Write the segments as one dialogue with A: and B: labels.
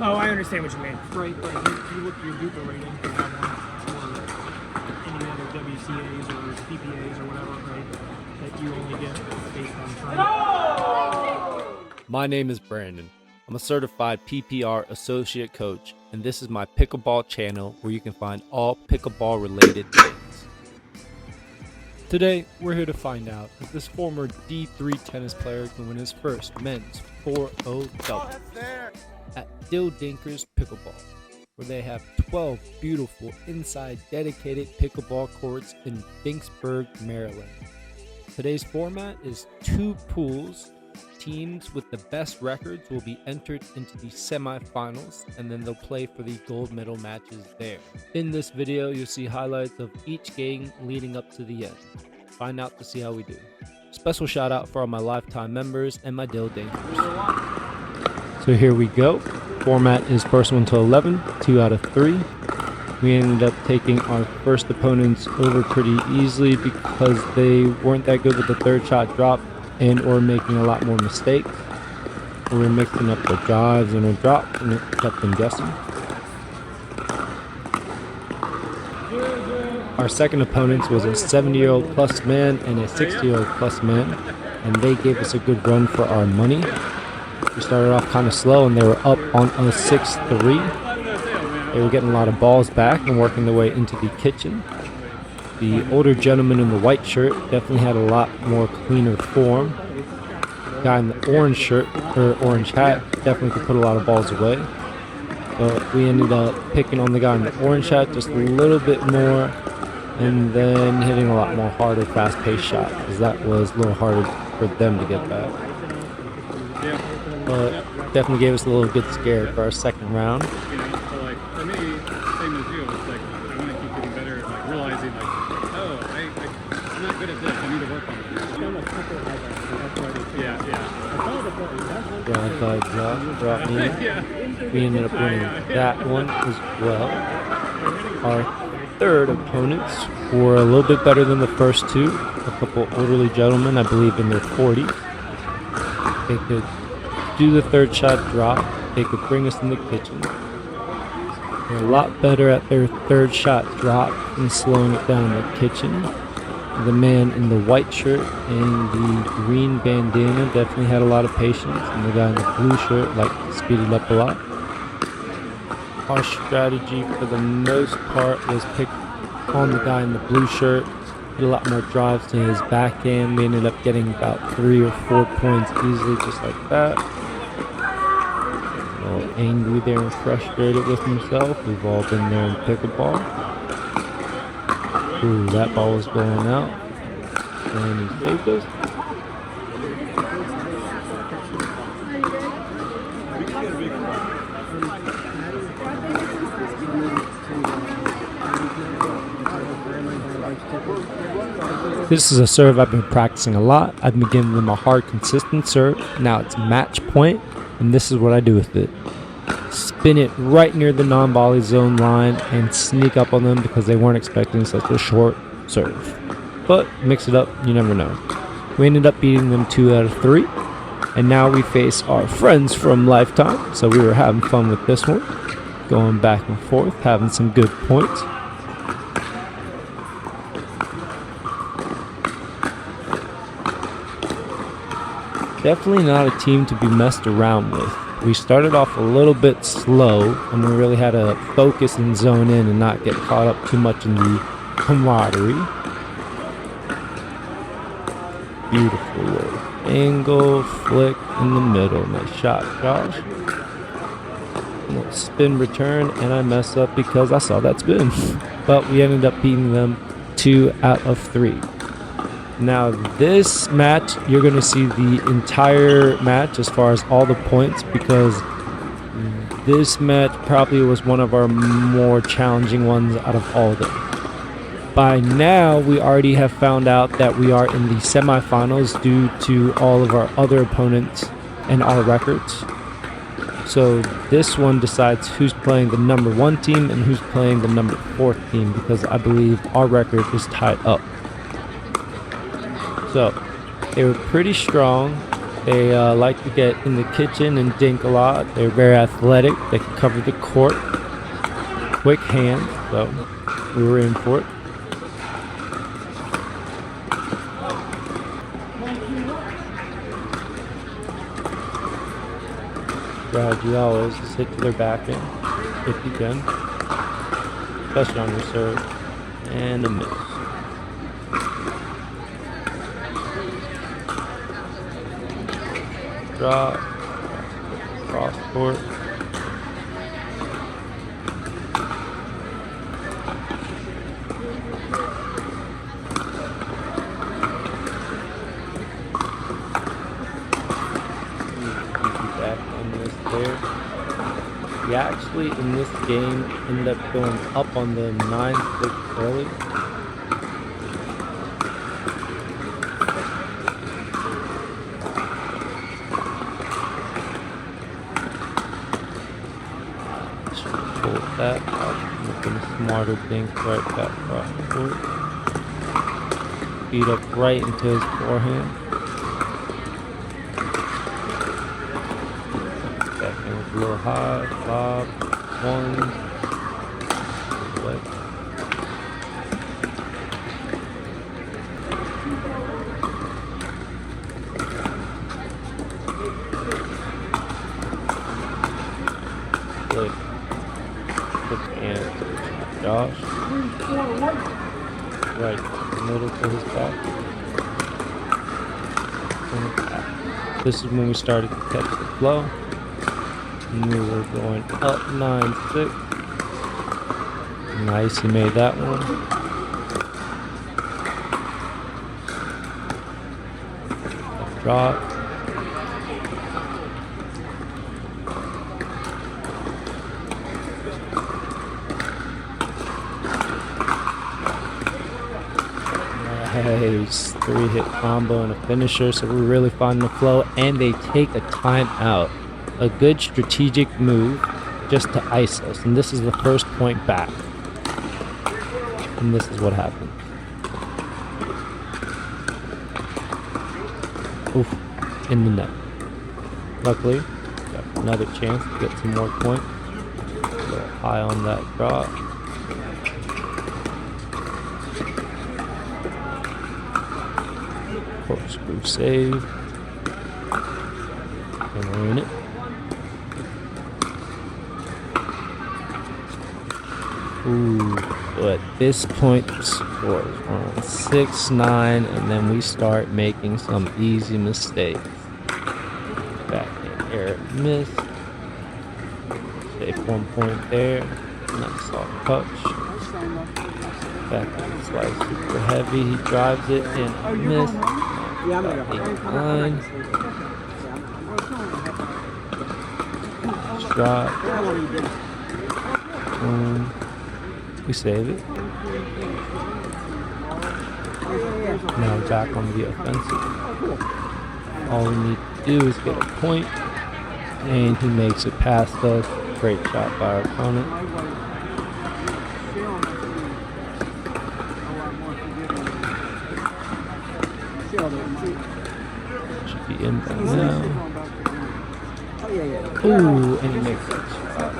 A: Oh, I understand what you mean.
B: Right, but you look at your Duper rating, you have one for any other WCAs or PPAs or whatever, right? That you only get based on time.
C: My name is Brandon. I'm a certified PPR associate coach, and this is my pickleball channel where you can find all pickleball related things. Today, we're here to find out if this former D3 tennis player can win his first men's 4-0 doubles at Dinker's Pickleball, where they have 12 beautiful inside dedicated pickleball courts in Vicksburg, Maryland. Today's format is 2 pools. Teams with the best records will be entered into the semifinals, and then they'll play for the gold medal matches there. In this video, you'll see highlights of each game leading up to the end. Find out to see how we do. Special shout out for all my lifetime members and my dinkers. So here we go. Format is first 1 to 11, 2 out of 3. We ended up taking our first opponents over pretty easily because they weren't that good with the third shot drop and or making a lot more mistakes. We were mixing up the drives and the drops, and it kept them guessing. Our second opponents was a 70-year-old plus man and a 60-year-old plus man, and they gave us a good run for our money. We started off kind of slow, and they were up on a 6-3. They were getting a lot of balls back and working their way into the kitchen. The older gentleman in the white shirt definitely had a lot more cleaner form. The guy in the orange shirt, or orange hat, definitely could put a lot of balls away. But we ended up picking on the guy in the orange hat just a little bit more, and then hitting a lot more harder, fast-paced shot, because that was a little harder for them to get back. But definitely gave us a little good scare for our second round.
D: For me, same as you, it's like I want to keep getting better at realizing I'm not good at this, I need to work on it.
C: Broadside drop brought me in. We ended up winning that one as well. Our third opponents were a little bit better than the first two. A couple elderly gentlemen, I believe in their 40s. They could do the third shot drop. They could bring us in the kitchen. They're a lot better at their third shot drop and slowing it down in the kitchen. The man in the white shirt and the green bandana definitely had a lot of patience, and the guy in the blue shirt liked to speed it up a lot. Our strategy for the most part was pick on the guy in the blue shirt, hit a lot more drives to his backhand. We ended up getting about 3 or 4 points easily just like that. A little angry there and frustrated with himself. We've all been there in pickleball. Ooh, that ball was going out, and he saved us. This is a serve I've been practicing a lot. I've been giving them a hard, consistent serve. Now it's match point, and this is what I do with it. Spin it right near the non-volley zone line and sneak up on them because they weren't expecting such a short serve. But mix it up, you never know. We ended up beating them 2 out of 3. And now we face our friends from Lifetime. So we were having fun with this one. Going back and forth, having some good points. Definitely not a team to be messed around with. We started off a little bit slow, and we really had to focus and zone in and not get caught up too much in the camaraderie. Beautiful little angle, flick in the middle. Nice shot, Josh. Little spin return, and I messed up because I saw that spin. But we ended up beating them 2 out of 3. Now this match, you're going to see the entire match as far as all the points, because this match probably was one of our more challenging ones out of all of them. By now, we already have found out that we are in the semifinals due to all of our other opponents and our records. So this one decides who's playing the number 1 team and who's playing the number 4 team, because I believe our record is tied up. So they were pretty strong, They like to get in the kitchen and dink a lot. They're very athletic. They can cover the court. Quick hands, so we were in for it. Strategy always is hit to their backhand if you can, especially on your serve, and a miss. Drop, cross court. We actually, in this game, ended up going up on the 9-6 early. Pull that up, making a smarter dink right back across the court. Feed up right into his forehand. A little high, lob, one, play. Flip. Quick hand, Josh. Right, middle to his back. This is when we started to catch the flow. And we were going up 9-6. Nice, he made that one. Drop. Nice, 3-hit combo and a finisher. So we're really finding the flow, and they take a timeout. A good strategic move just to ice us, and this is the first point back, and this is what happened. Oof, in the net. Luckily, got another chance to get some more points. A little high on that drop. Corkscrew save, and we're in it. Ooh, so at this point the score is on 6-9, and then we start making some easy mistakes. Backhand air miss. Save 1 point there. Nice soft touch. Backhand slice super heavy. He drives it and a miss. 8-9. Drop. We save it. Now back on the offensive. All we need to do is get a point, and he makes it past us. Great shot by our opponent. Should be in by now. Ooh, and he makes that shot.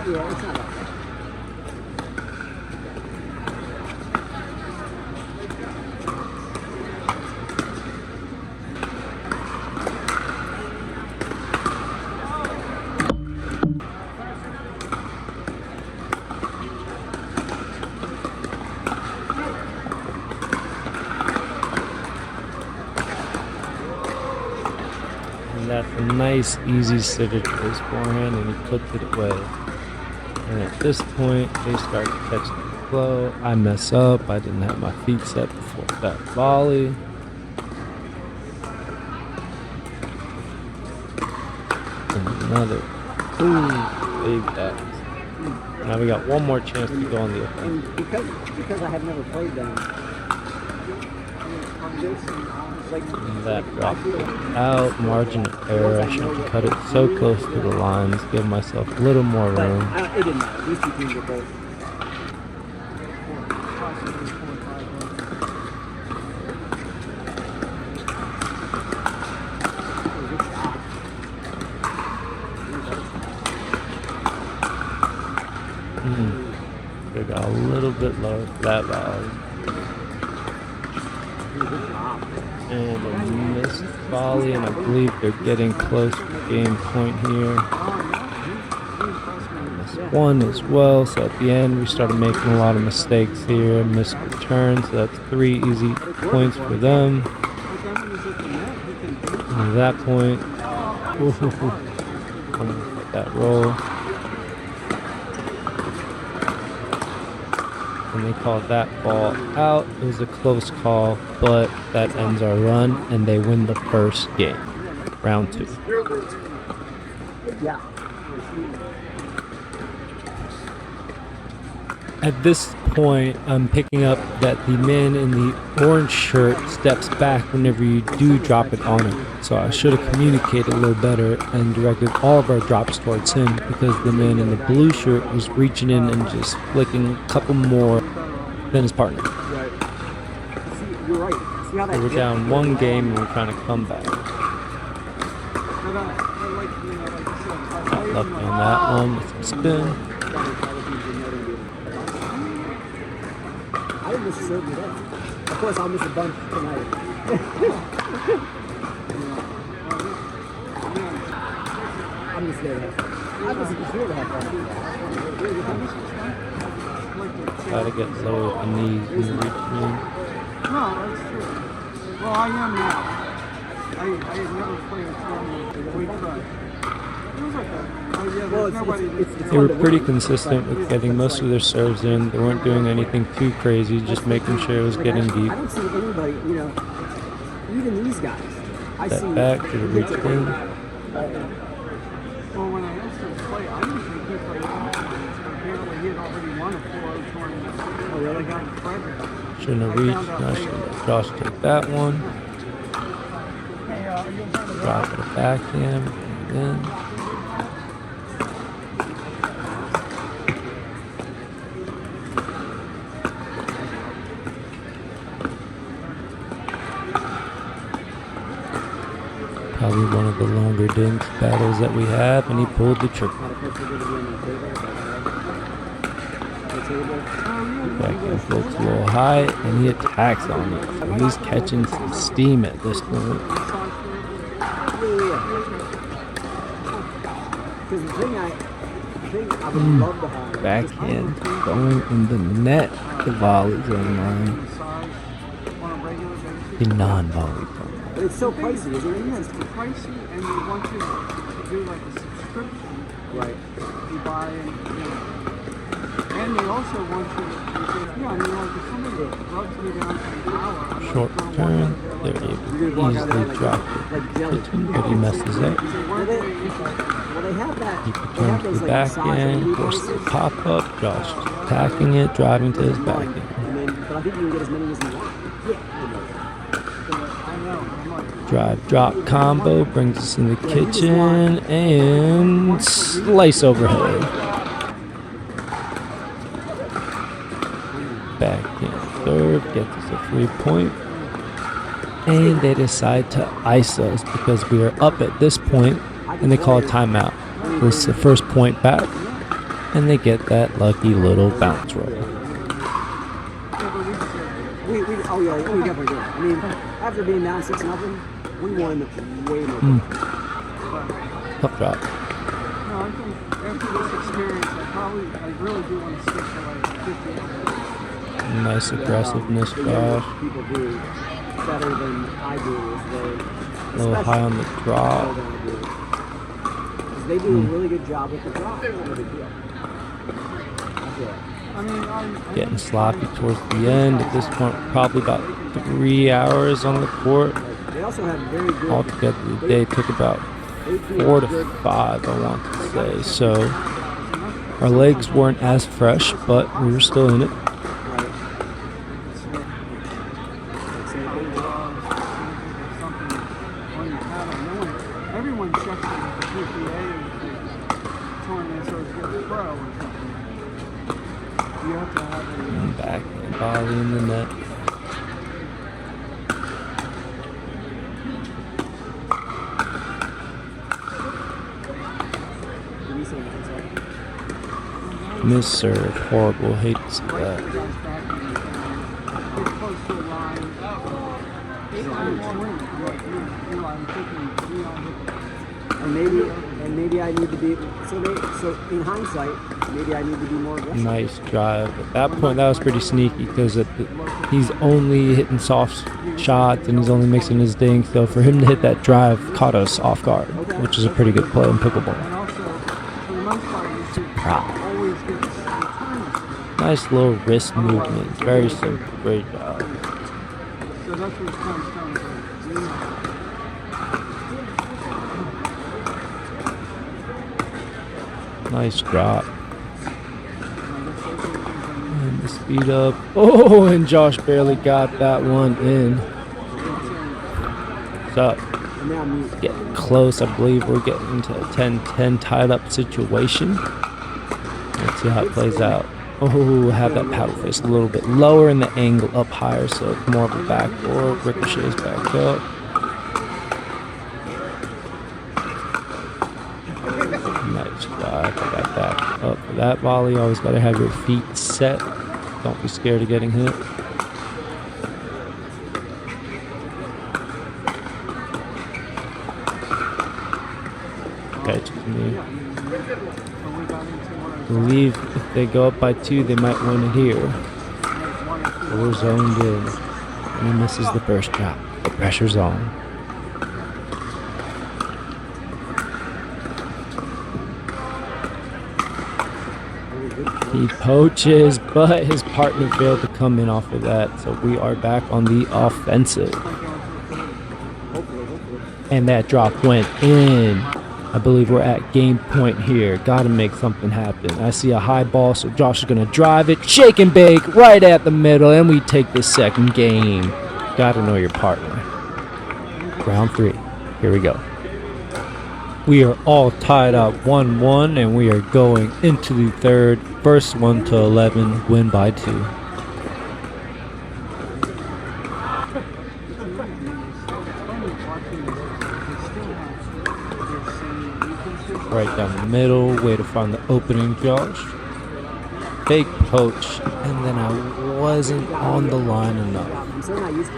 C: That's a nice, easy sitter to his forehand, and he puts it away. And at this point, they start to catch the flow. I mess up. I didn't have my feet set before that volley. And another. Ooh, big that. Now we got one more chance to go on the offense.
A: Because I have never played them.
C: And that dropped it out, margin of error. I should have cut it so close to the lines, give myself a little more room.
A: It didn't matter. These two teams are both.
C: They got a little bit low for that volley. And a missed volley, and I believe they're getting close to the game point here. Missed one as well, so at the end we started making a lot of mistakes here. Missed return, so that's 3 easy points for them. And at that point, let that roll. And they called that ball out. It was a close call, but that ends our run, and they win the first game, round 2.
A: Yeah.
C: At this point, I'm picking up that the man in the orange shirt steps back whenever you do drop it on him. So I should have communicated a little better and directed all of our drops towards him, because the man in the blue shirt was reaching in and just flicking a couple more than his partner.
A: Right. See, you're right. See how that
C: So we're down 1 game and we're trying to come back. Not lucky on that one with some spin.
A: I didn't miss a serve today. Of course, I'll miss a bunch tonight. I'm just there to have fun. I'm just here to have fun.
C: Try to get low at the knees and reach in.
E: No, that's true. Well, I am now. I had never played a tournament with a weight cut. It was okay.
A: Well, it's
C: They were pretty consistent with getting most of their serves in. They weren't doing anything too crazy, just making sure it was getting deep.
A: I don't see anybody, even these guys. I
C: Step
A: see
C: back to the reach in.
E: Well, when I asked him to play, I didn't think he played tournaments, but apparently he had already won a 4-0 tournament.
A: Oh, really?
E: I got in Frederick.
C: Shouldn't have reached. Now should let Josh take that one. Drop it backhand. And then probably one of the longer dink battles that we have, and he pulled the trigger. Backhand floats a little high, and he attacks on it. So he's catching some steam at this point.
A: Because the thing I would love to have.
C: Backhand going in the net. The volley's online. The non-volley.
A: But it's so pricey, isn't it?
E: It's pricey, and they want you to do like a subscription.
A: Right.
E: You buy and they also want you to, like if somebody rubs me down for an hour, I'm
C: Short
E: not
C: turn. They're able to easily drop the kitchen, but he messes up.
A: Well, they have that.
C: He
A: They
C: returns
A: have
C: to
A: those
C: the
A: like
C: backhand, forces the pop up. Josh attacking it, driving to his backhand.
A: But I think you can get as many as you want.
C: Drive drop combo brings us in the kitchen and slice overhead. Backhand serve gets us a free point. And they decide to ice us because we are up at this point, and they call a timeout. This is the first point back, and they get that lucky little bounce roll.
A: We definitely did. I mean, after being down 6-0, we won way more.
C: Tough drop.
E: No, I think after this experience, I really do want to stick to like 50.
C: Nice aggressiveness, Josh.
A: People do better than I do.
C: A little high on the drop.
A: They do a really good job with the drop. It's not a big deal.
E: I mean,
C: Getting sloppy towards the end. At this point, probably about 3 hours on the court.
A: They also have very good.
C: Altogether, the day took about 4 to 5, I want to say. So our legs weren't as fresh, but we were still in it.
E: everyone checks it with the PPA tournaments or the pro or something. You have to have
C: And back and volley in the net. Miss serve. Horrible. Hate to see that.
A: And maybe I need to be so in hindsight, maybe I need to be more aggressive.
C: Nice drive. At that point, that was pretty sneaky because he's only hitting soft shots and he's only mixing his dink. So for him to hit that drive caught us off guard, which is a pretty good play in pickleball. Nice little wrist movement. Very simple. Great job.
E: So that's what it comes down to.
C: Nice drop. And the speed up. Oh, and Josh barely got that one in. So, getting close. I believe we're getting into a 10-10 tied up situation. Let's see how it plays out. Oh, have that paddle face a little bit lower and the angle up higher, so it's more of a backboard. Ricochets back up. Nice drive. I got that up for that volley. Always got to have your feet set. Don't be scared of getting hit. Okay, just me. I believe if they go up by 2, they might win it here. So we're zoned in. And he misses the first drop. The pressure's on. He poaches, but his partner failed to come in off of that. So we are back on the offensive. And that drop went in. I believe we're at game point here. Gotta make something happen. I see a high ball, so Josh is gonna drive it. Shake and bake right at the middle, and we take the second game. Gotta know your partner. Round 3. Here we go. We are all tied up 1-1, and we are going into the third. First 1 to 11, win by 2. Right down the middle, way to find the opening, Josh. Fake poach, and then I wasn't on the line enough.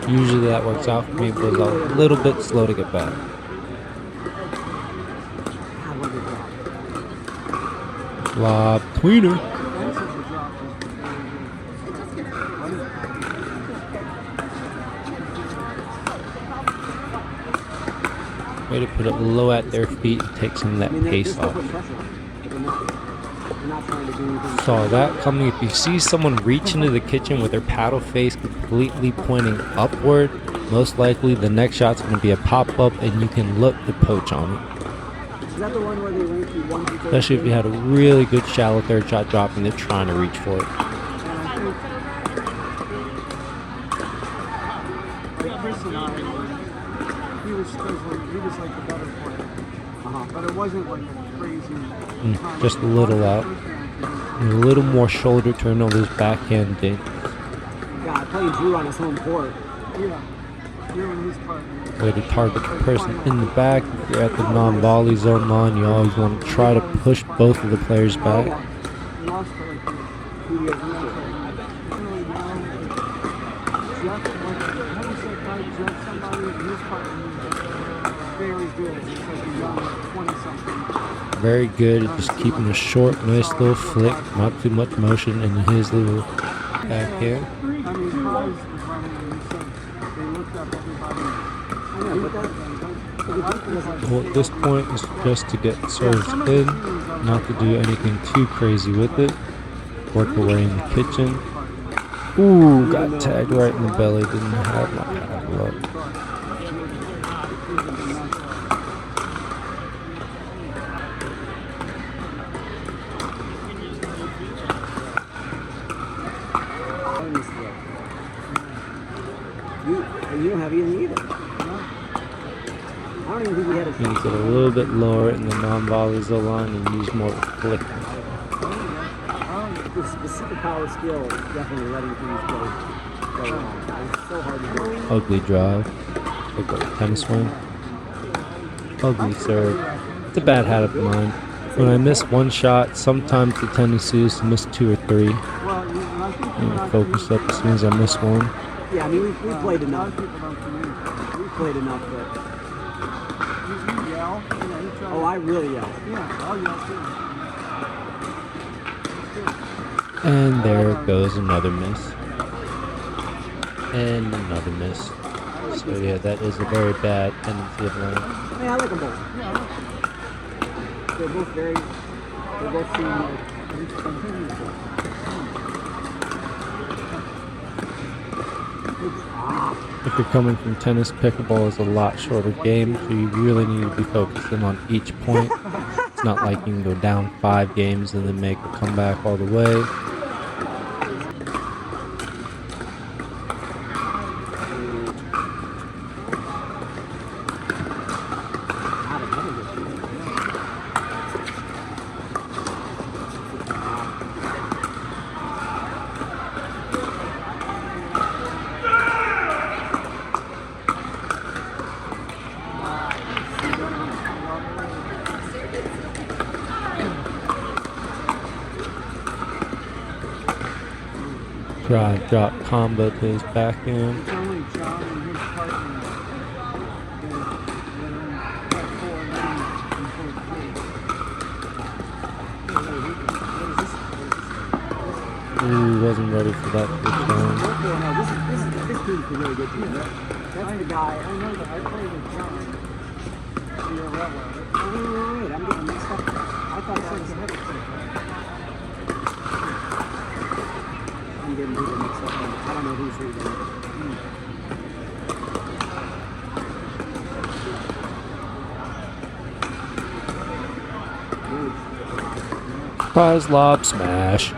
C: Usually that works out for me, but it was a little bit slow to get back. Lob tweener. Way to put it low at their feet and take some of that pace off. Saw that coming. If you see someone reach into the kitchen with their paddle face completely pointing upward, most likely the next shot's going to be a pop-up and you can look to poach on it. Especially if you had a really good shallow third shot drop and they're trying to reach for it.
E: He was like the better player. But it wasn't like a crazy...
C: Just a little out. And a little more shoulder turn on those backhand dinks.
A: God, playing Drew on his home court.
E: Yeah. Drew and his partner.
C: Way to target the person in the back. If you're at the non-volley zone line, you always want to try to push both of the players back.
E: Lost for like 2 years.
C: Very good at just keeping a short, nice little flick, not too much motion in his little backhand. Well, at this point is just to get serves in, not to do anything too crazy with it. Work away in the kitchen. Ooh, got tagged right in the belly, didn't have my paddle up.
A: You don't have anything either. I don't even think we had a...
C: You need to get a little bit lower in the non-volley zone line and use more flick.
A: The specific power skill is definitely letting things go on. It's so hard to do.
C: Ugly drive. Look like a tennis swing. Ugly serve. It's a bad habit of mine. When I miss one shot, sometimes the tendency is to miss 2 or 3.
E: Well, I think
C: You know, focus up as soon as I miss one.
A: Yeah, I mean, we played
E: a lot
A: enough.
E: of people don't communicate.
A: We played enough, but
E: You yell, you know, you try
A: oh, I really yell.
E: yeah, I'll yell too.
C: And there goes another miss. And another miss. So yeah, that is a very bad tendency of mine.
A: I mean, I like them both.
E: Yeah,
A: They're both seem like
C: If you're coming from tennis, pickleball is a lot shorter game, so you really need to be focusing on each point. It's not like you can go down 5 games and then make a comeback all the way. Drive, drop, combo to his backhand.
E: it's only John and his partner that are in 4 lanes and 4
C: Ooh, wasn't ready for that return.
A: this team's been really good too. That's the guy.
E: I know that I played with John. The Unravel.
A: Wait, I'm getting mixed up. I thought that was
E: It's a heavy set.
A: I'm getting people mixed up. I don't know who's reading.
C: Prize lob smash.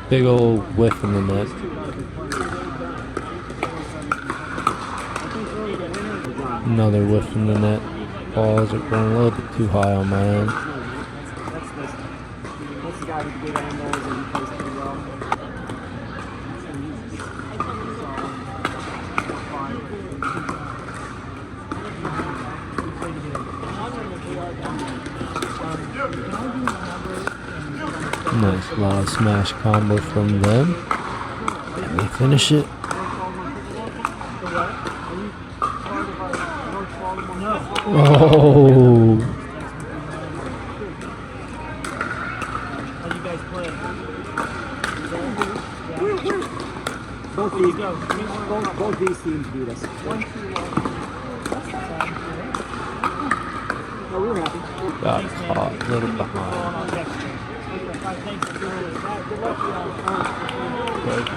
C: Big old whiff in the net. Another whiff in the net. Balls are going a little bit too high on my end.
A: That's the guy with the good angles and he plays pretty well.
C: Nice lob smash combo from them. And they finish it. Oh.
B: How you guys play?
A: Both these teams beat us. No, we were happy.
C: Got caught a little behind.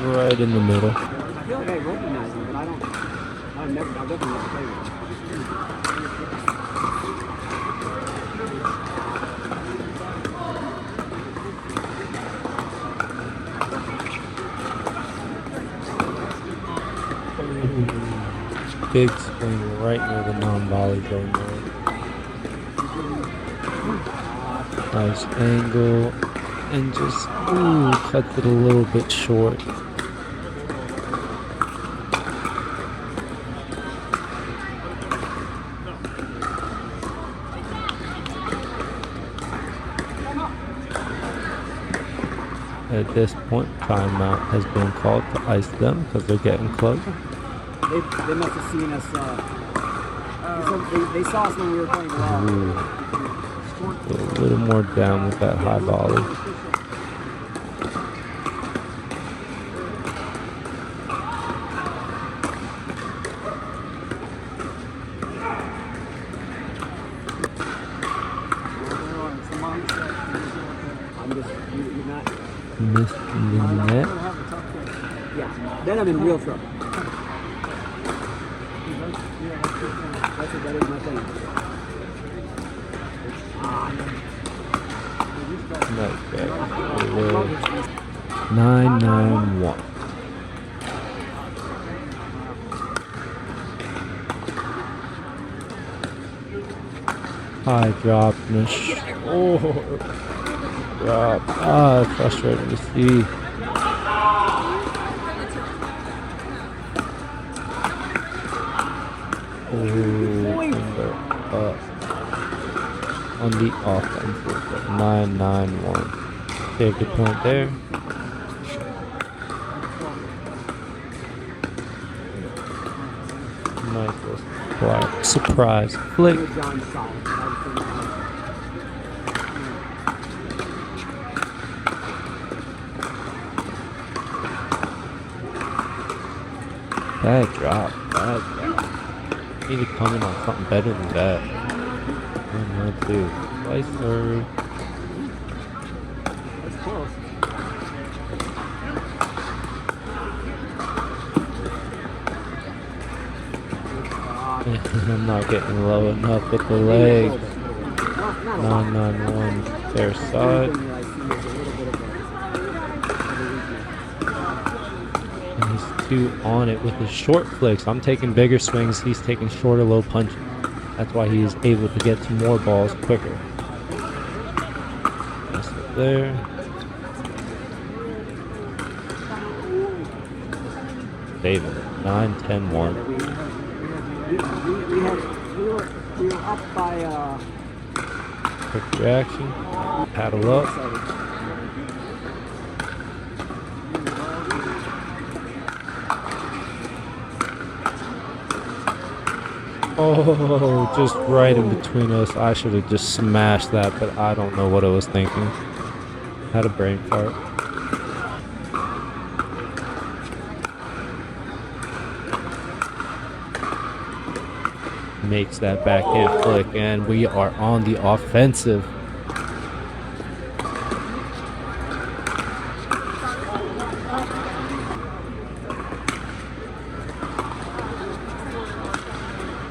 C: Right in the middle.
A: I feel like I recognize him, but I've definitely never played with him.
C: Big swing right near the non-volley zone there. Nice angle. And just, ooh, cuts it a little bit short. At this point, timeout has been called to ice them because they're getting close.
A: They must have seen us. They saw us when we were playing well.
C: Ooh. Go a little more down with that high volley.
A: You're not.
C: Missed in the net.
A: Yeah. Then I'm in real trouble. That is my thing.
C: Nice back. 9-9-1. High drop. Oh. drop. Ah, it's frustrating to see. Oh, finger up. On the offensive, 9-9-1. Saved the point there. Nice little surprise flick. Bad drop. Need to come in on something better than that. 1-1-2. Slice serve.
A: That's close.
C: I'm not getting low enough with the leg. 9-9-1. Fair side. And he's 2 on it with his short flicks. I'm taking bigger swings. He's taking shorter low punches. That's why he is able to get to more balls quicker. That's it there. Saving it. 9-10-1.
A: We were up by
C: Quick reaction. Paddle up. Oh, just right in between us. I should have just smashed that, but I don't know what I was thinking. Had a brain fart. Makes that backhand flick, and we are on the offensive.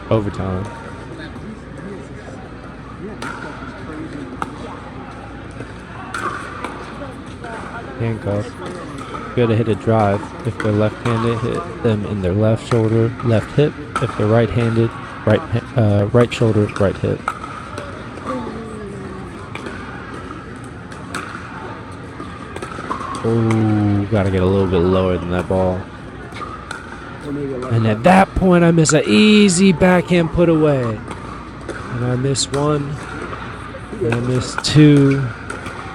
C: Overtime. Handcuff. Gotta hit a drive. If they're left-handed, hit them in their left shoulder, left hip. If they're right-handed, right shoulder, right hip. Oh, gotta get a little bit lower than that ball. And at that point, I miss an easy backhand put away. And I miss 1. And I miss 2.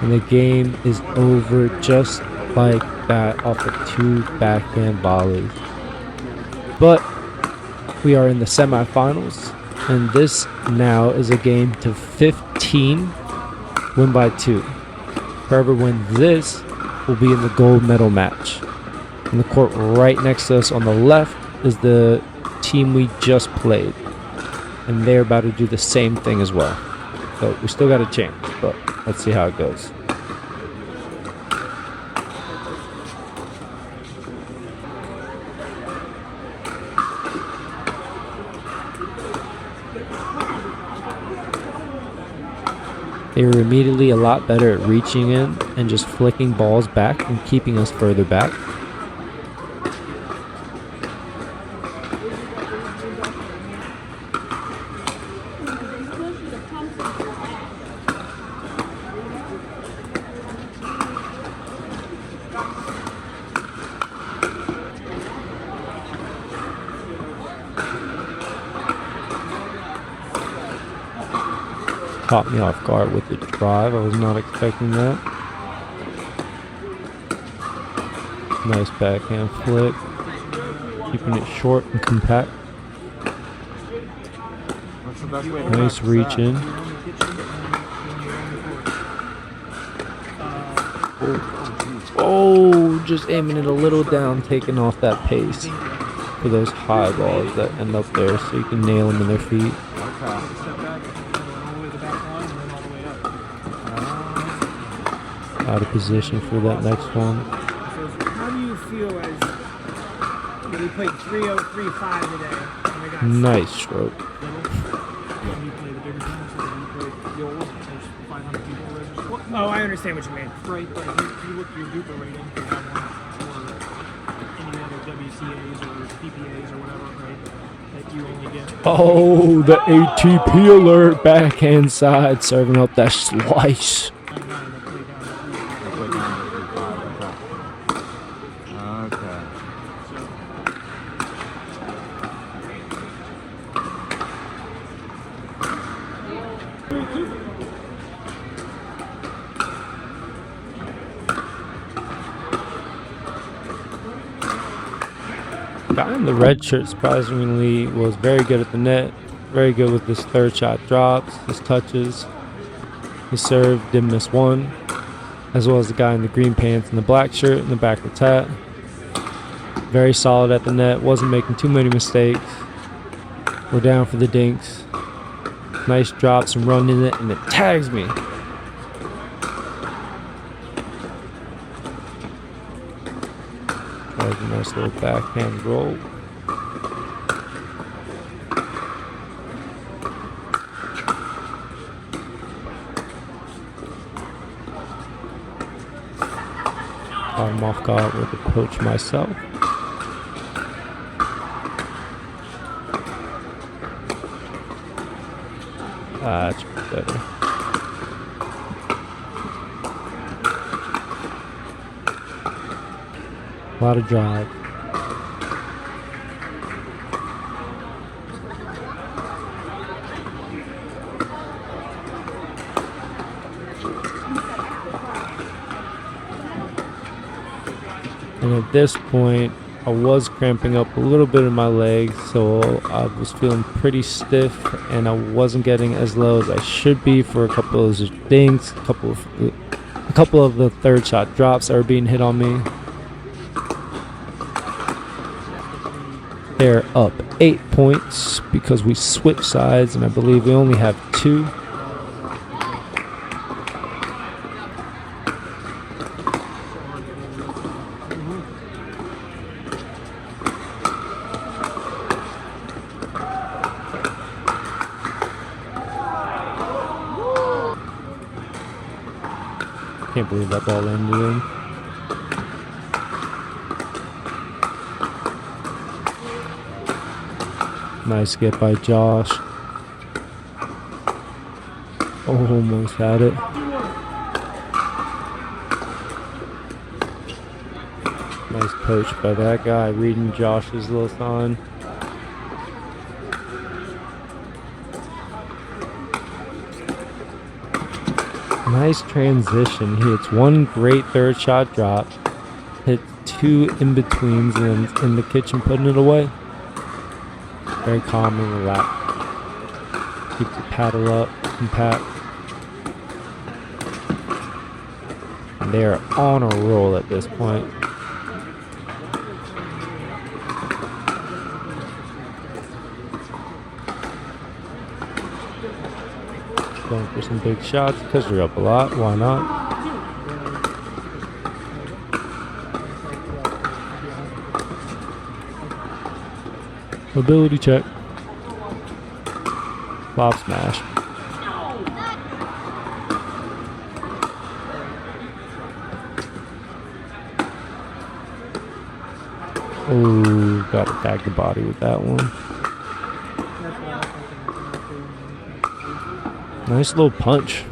C: And the game is over just like that off of 2 backhand volleys. But we are in the semifinals. And this now is a game to 15. Win by 2. Whoever wins this will be in the gold medal match. In the court right next to us on the left is the team we just played. And they're about to do the same thing as well. So we still got a chance, but let's see how it goes. They were immediately a lot better at reaching in and just flicking balls back and keeping us further back. Caught me off guard with the drive. I was not expecting that. Nice backhand flip. Keeping it short and compact. Nice reach in. Oh, just aiming it a little down, taking off that pace for those high balls that end up there so you can nail them in their feet. Out of position for that next one.
B: So how do you feel as we played 3-0-3-5 today? And we got
C: Nice stroke.
B: you play the bigger teams, so you play the old, there's 500 people registered. Oh, I understand what you mean. Right. You look at your Duper rating for that one, or any other WCAs or PPAs or whatever, right? That you only get.
C: Oh, the ATP alert, backhand side, serving up that slice. Guy in the red shirt surprisingly was very good at the net, very good with his third shot drops, his touches. His serve didn't miss one, as well as the guy in the green pants and the black shirt and the backwards hat. Very solid at the net, wasn't making too many mistakes. We're down for the dinks. Nice drops and run in it, and it tags me. Tries a nice little backhand roll. Caught him off guard with a poach myself. That's better. A lot of drive. And at this point, I was cramping up a little bit in my legs, so I was feeling pretty stiff, and I wasn't getting as low as I should be for a couple of those dinks, a couple of the third shot drops that were being hit on me. They're up 8 points because we switched sides, and I believe we only have 2. Can't believe that ball ended in. Nice get by Josh. Almost had it. Nice poach by that guy, reading Josh's little sign. Nice transition. He hits one great third shot drop, hit 2 in-betweens, and then in the kitchen putting it away. Very calm and relaxed. Keep the paddle up, compact. And they are on a roll at this point. Going for some big shots because they're up a lot. Why not? Mobility check. Lob smash. Oh, got to tag the body with that one. Nice little punch.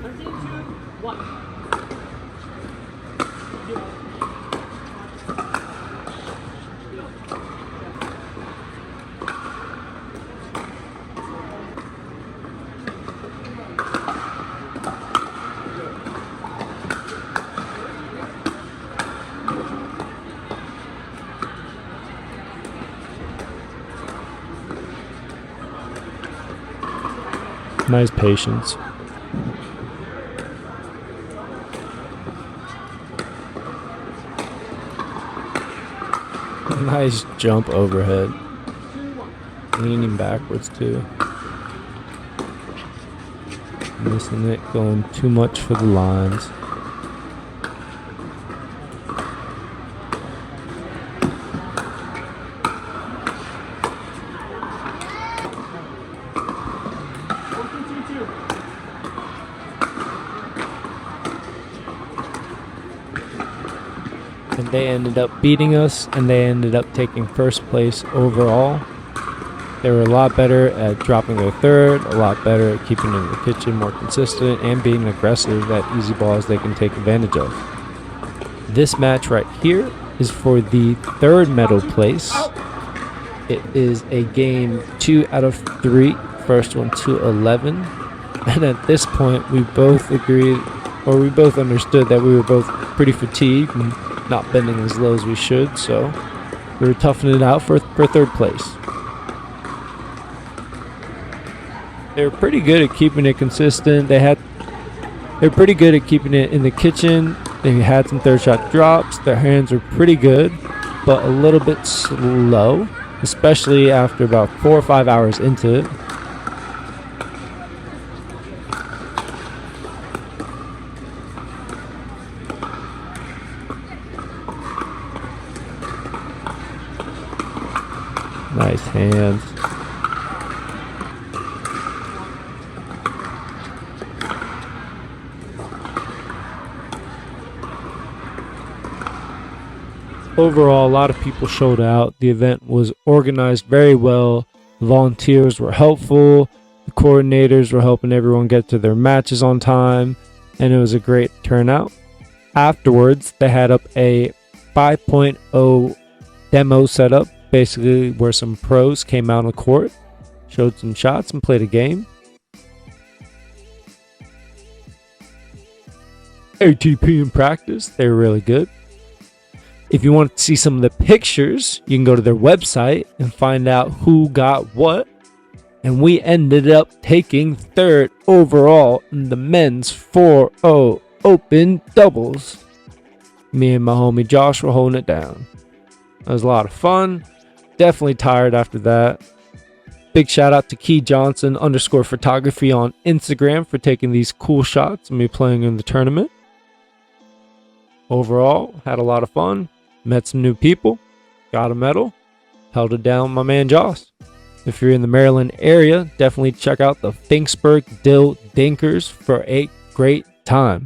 C: Nice patience. Nice jump overhead. Leaning backwards too. Missing it, going too much for the lines. And they ended up beating us, and they ended up taking first place overall. They were a lot better at dropping their third, a lot better at keeping it in the kitchen, more consistent, and being aggressive at easy balls they can take advantage of. This match right here is for the third medal place. It is a game 2 out of 3, first one to 11. And at this point, we both agreed, or we both understood that we were both pretty fatigued and not bending as low as we should, so They were toughing it out for third place. They were pretty good at keeping it consistent. They were pretty good at keeping it in the kitchen. They had some third shot drops. Their hands were pretty good, but a little bit slow, especially after about 4 or 5 hours into it. Nice hands. Overall, a lot of people showed out. The event was organized very well. The volunteers were helpful. The coordinators were helping everyone get to their matches on time, and it was a great turnout. Afterwards, they had up a 5.0 demo setup, basically where some pros came out on the court, showed some shots, and played a game. ATP in practice, they were really good. If you want to see some of the pictures, you can go to their website and find out who got what. And we ended up taking third overall in the men's 4-0 open doubles. Me and my homie Josh were holding it down. It was a lot of fun. Definitely tired after that. Big shout out to Key Johnson _photography on Instagram for taking these cool shots and me playing in the tournament. Overall, had a lot of fun. Met some new people. Got a medal. Held it down with my man Joss. If you're in the Maryland area, definitely check out the Finksburg Dill Dinkers for a great time.